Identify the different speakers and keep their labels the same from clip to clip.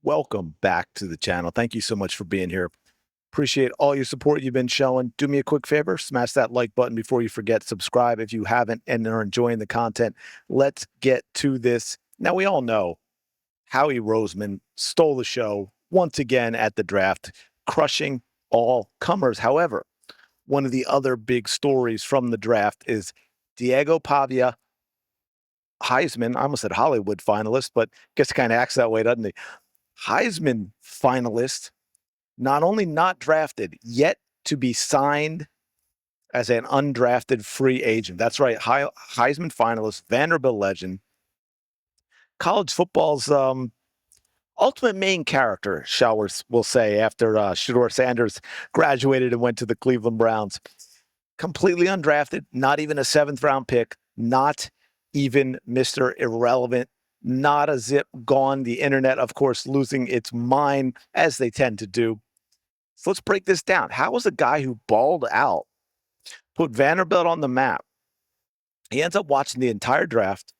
Speaker 1: Welcome back to the channel. Thank you so much for being here. Appreciate all your support you've been showing. Do me a quick favor, smash that like button before you forget. Subscribe if you haven't and are enjoying the content. Let's get to this. Now, we all know Howie Roseman stole the show once again at the draft, crushing all comers. However, one of the other big stories from the draft is Diego Pavia, Heisman. I almost said Hollywood finalist, but gets kind of acts that way, doesn't he? Heisman finalist, not only not drafted, yet to be signed as an undrafted free agent. That's right, Heisman finalist, Vanderbilt legend, college football's ultimate main character, we'll say, after Shedeur Sanders graduated and went to the Cleveland Browns. Completely undrafted, not even a seventh-round pick, not even Mr. Irrelevant, not a zip gone. The internet, of course, losing its mind, as they tend to do. So let's break this down. How was a guy who balled out, put Vanderbilt on the map? He ends up watching the entire draft,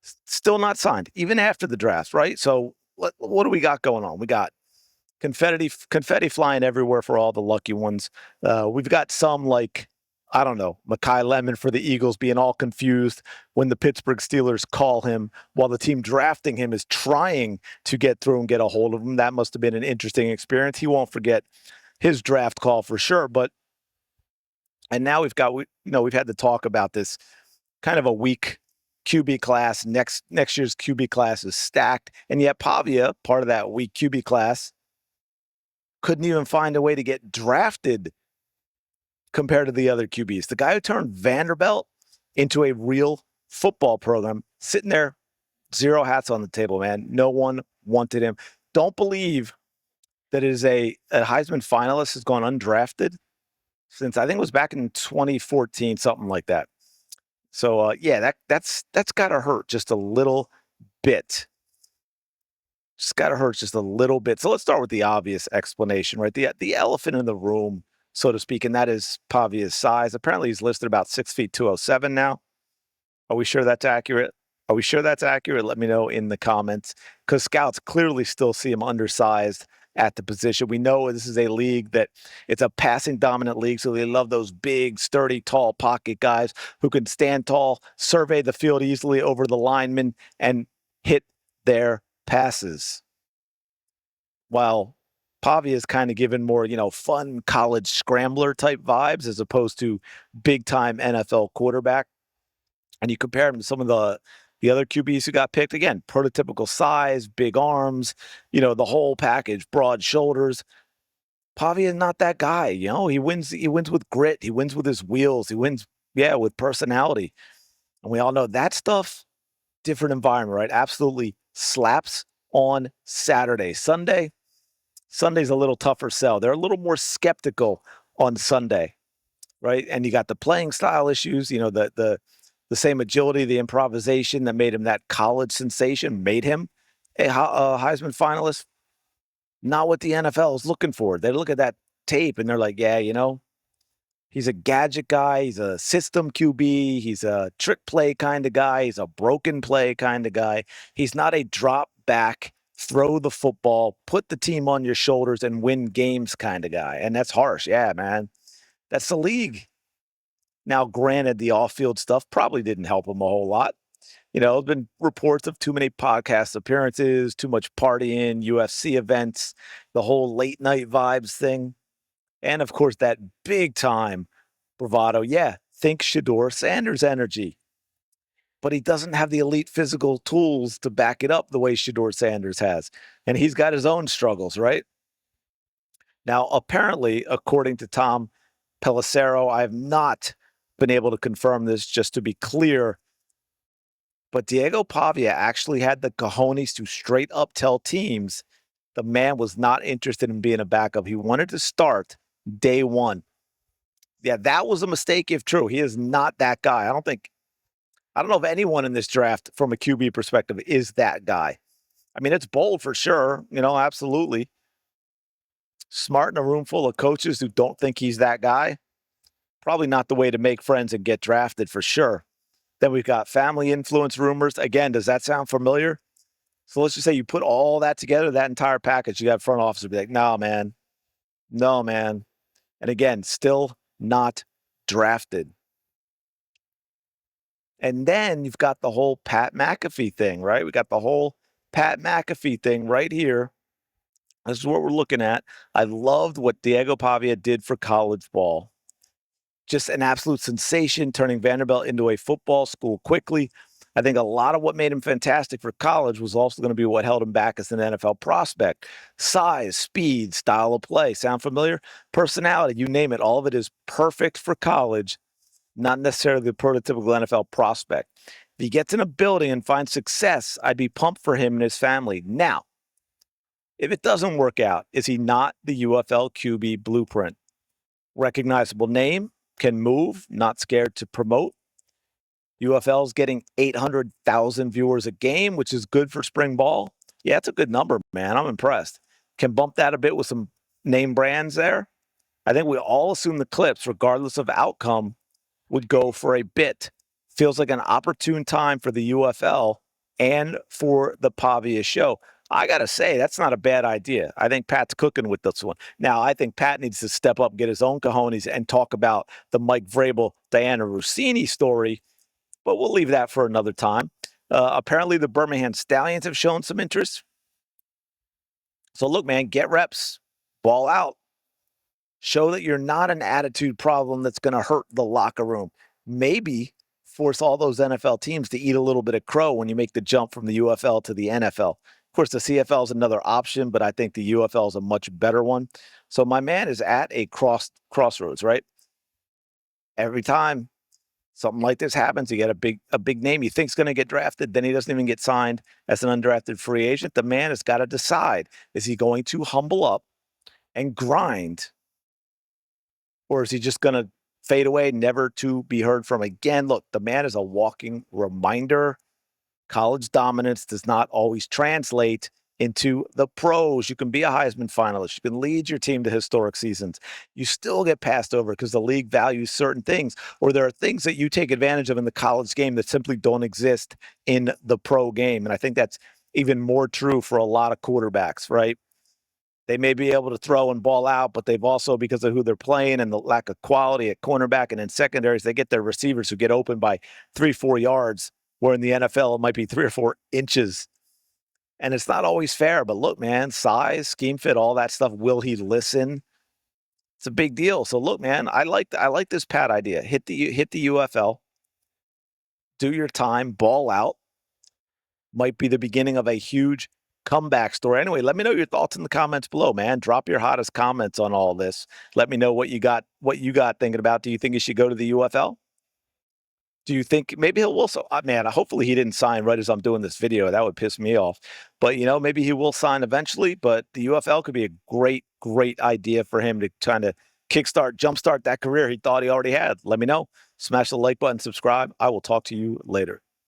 Speaker 1: still not signed, even after the draft, right? So what do we got going on? We got confetti flying everywhere for all the lucky ones. We've got some like, I don't know, Mekhi Lemon for the Eagles being all confused when the Pittsburgh Steelers call him while the team drafting him is trying to get through and get a hold of him. That must have been an interesting experience. He won't forget his draft call for sure. And now we've had to talk about this kind of a weak QB class. Next year's QB class is stacked, and yet Pavia, part of that weak QB class, couldn't even find a way to get drafted compared to the other QBs. The guy who turned Vanderbilt into a real football program, sitting there, zero hats on the table, man. No one wanted him. Don't believe that it is a Heisman finalist has gone undrafted since I think it was back in 2014, something like that. So yeah, that's got to hurt just a little bit. Just got to hurt just a little bit. So let's start with the obvious explanation, right? The elephant in the room, so to speak, and that is Pavia's size. Apparently, he's listed about 6 feet 207 now. Are we sure that's accurate? Are we sure that's accurate? Let me know in the comments, because scouts clearly still see him undersized at the position. We know this is a league that it's a passing dominant league, so they love those big, sturdy, tall pocket guys who can stand tall, survey the field easily over the linemen, and hit their passes. While Pavia is kind of given more, fun college scrambler type vibes as opposed to big time NFL quarterback. And you compare him to some of the other QBs who got picked, again, prototypical size, big arms, the whole package, broad shoulders. Pavia is not that guy. He wins with grit. He wins with his wheels. He wins, with personality. And we all know that stuff, different environment, right? Absolutely slaps on Saturday. Sunday's a little tougher sell. They're a little more skeptical on Sunday, right? And you got the playing style issues, the same agility, the improvisation that made him that college sensation, made him a Heisman finalist. Not what the NFL is looking for. They look at that tape and they're like, yeah, he's a gadget guy. He's a system QB. He's a trick play kind of guy. He's a broken play kind of guy. He's not a drop back, throw the football, put the team on your shoulders and win games kind of guy. And that's harsh. Yeah, man. That's the league. Now, granted, the off-field stuff probably didn't help him a whole lot. There's been reports of too many podcast appearances, too much partying, UFC events, the whole late night vibes thing. And of course, that big time bravado. Yeah, think Shedeur Sanders energy. But he doesn't have the elite physical tools to back it up the way Shedeur Sanders has. And he's got his own struggles, right? Now, apparently, according to Tom Pelissero, I have not been able to confirm this, just to be clear, but Diego Pavia actually had the cojones to straight up tell teams the man was not interested in being a backup. He wanted to start day one. Yeah, that was a mistake if true. He is not that guy. I don't know if anyone in this draft from a QB perspective is that guy. I mean, it's bold for sure, absolutely. Smart in a room full of coaches who don't think he's that guy. Probably not the way to make friends and get drafted for sure. Then we've got family influence rumors. Again, does that sound familiar? So let's just say you put all that together, that entire package, you have front office would be like, no, man. No, man. And again, still not drafted. And then you've got the whole Pat McAfee thing, right? We got the whole Pat McAfee thing right here. This is what we're looking at. I loved what Diego Pavia did for college ball. Just an absolute sensation, turning Vanderbilt into a football school quickly. I think a lot of what made him fantastic for college was also going to be what held him back as an NFL prospect. Size, speed, style of play. Sound familiar? Personality, you name it. All of it is perfect for college, not necessarily the prototypical NFL prospect. If he gets in a building and finds success, I'd be pumped for him and his family. Now, if it doesn't work out, is he not the UFL QB blueprint? Recognizable name, can move, not scared to promote. UFL's getting 800,000 viewers a game, which is good for spring ball. Yeah, it's a good number, man. I'm impressed. Can bump that a bit with some name brands there. I think we all assume the clips, regardless of outcome, would go for a bit. Feels like an opportune time for the UFL and for the Pavia show. I got to say, that's not a bad idea. I think Pat's cooking with this one. Now, I think Pat needs to step up, get his own cojones, and talk about the Mike Vrabel, Diana Rossini story, but we'll leave that for another time. Apparently, the Birmingham Stallions have shown some interest. So, look, man, get reps, ball out. Show that you're not an attitude problem that's going to hurt the locker room. Maybe force all those NFL teams to eat a little bit of crow when you make the jump from the UFL to the NFL. Of course, the CFL is another option, but I think the UFL is a much better one. So my man is at a crossroads, right? Every time something like this happens, you get a big name you think's going to get drafted, then he doesn't even get signed as an undrafted free agent. The man has got to decide, is he going to humble up and grind, or is he just going to fade away, never to be heard from again? Look, the man is a walking reminder. College dominance does not always translate into the pros. You can be a Heisman finalist. You can lead your team to historic seasons. You still get passed over because the league values certain things, or there are things that you take advantage of in the college game that simply don't exist in the pro game. And I think that's even more true for a lot of quarterbacks, right? They may be able to throw and ball out, but they've also, because of who they're playing and the lack of quality at cornerback and in secondaries, they get their receivers who get open by 3-4 yards, where in the NFL it might be 3 or 4 inches. And it's not always fair, but look, man, size, scheme fit, all that stuff. Will he listen? It's a big deal. So look, man, I like this Pat idea. Hit the UFL, do your time, ball out. Might be the beginning of a huge comeback story. Anyway, let me know your thoughts in the comments below, man. Drop your hottest comments on all this. Let me know what you got thinking about. Do you think he should go to the UFL? Do you think maybe he'll also, man, hopefully he didn't sign right as I'm doing this video. That would piss me off. But, maybe he will sign eventually. But the UFL could be a great, great idea for him to kind of jumpstart that career he thought he already had. Let me know. Smash the like button, subscribe. I will talk to you later.